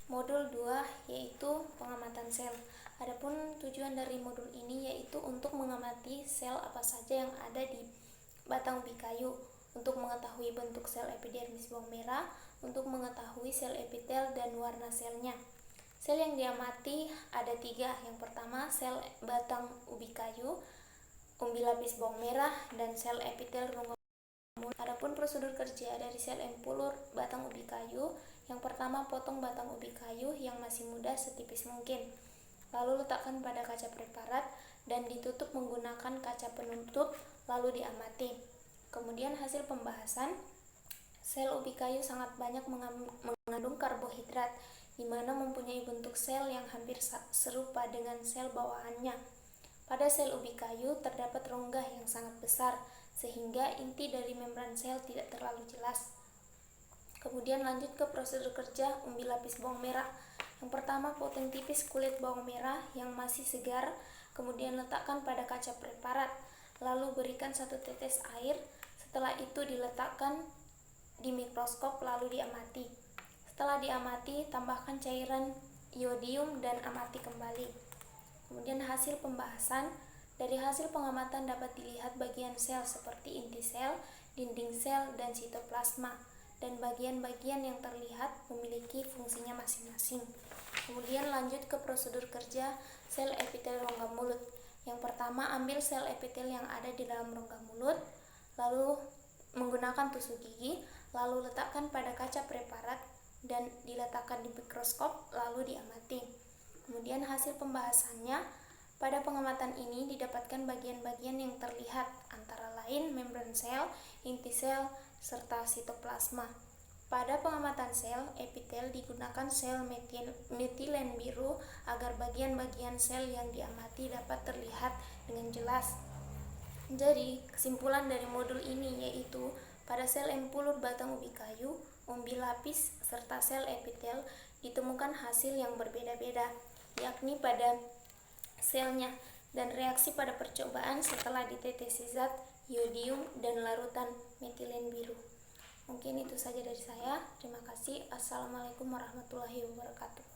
Modul 2 yaitu pengamatan sel. Adapun tujuan dari modul ini yaitu untuk mengamati sel apa saja yang ada di batang ubi kayu, untuk mengetahui bentuk sel epidermis bawang merah, untuk mengetahui sel epitel dan warna selnya. Sel yang diamati ada 3. Yang pertama sel batang ubi kayu, umbi lapis bawang merah, dan sel epitel rongga mulut. Adapun prosedur kerja dari sel empulur batang ubi kayu, yang pertama potong batang ubi kayu yang masih muda setipis mungkin. Lalu letakkan pada kaca preparat dan ditutup menggunakan kaca penutup, lalu diamati. Kemudian hasil pembahasan, sel ubi kayu sangat banyak mengandung karbohidrat, di mana mempunyai bentuk sel yang hampir serupa dengan sel bawahannya. Pada sel ubi kayu terdapat rongga yang sangat besar, sehingga inti dari membran sel tidak terlalu jelas. Kemudian lanjut ke prosedur kerja umbi lapis bawang merah. Yang pertama, potong tipis kulit bawang merah yang masih segar, kemudian letakkan pada kaca preparat, lalu berikan 1 tetes air. Setelah itu diletakkan di mikroskop lalu diamati. Setelah diamati, tambahkan cairan iodium dan amati kembali. Kemudian hasil pembahasan, dari hasil pengamatan dapat dilihat bagian sel seperti inti sel, dinding sel, dan sitoplasma, dan bagian-bagian yang terlihat memiliki fungsinya masing-masing. Kemudian lanjut ke prosedur kerja sel epitel rongga mulut. Yang pertama, ambil sel epitel yang ada di dalam rongga mulut, lalu menggunakan tusuk gigi, lalu letakkan pada kaca preparat dan diletakkan di mikroskop, lalu diamati. Kemudian hasil pembahasannya, pada pengamatan ini didapatkan bagian-bagian yang terlihat, antara lain membran sel, inti sel, serta sitoplasma. Pada pengamatan sel epitel digunakan sel metilen biru agar bagian-bagian sel yang diamati dapat terlihat dengan jelas. Jadi, kesimpulan dari modul ini yaitu pada sel empulur batang ubi kayu, umbi lapis, serta sel epitel ditemukan hasil yang berbeda-beda, yakni pada selnya dan reaksi pada percobaan setelah ditetesi zat iodium dan larutan metilen biru. Mungkin itu saja dari saya. Terima kasih. Assalamualaikum warahmatullahi wabarakatuh.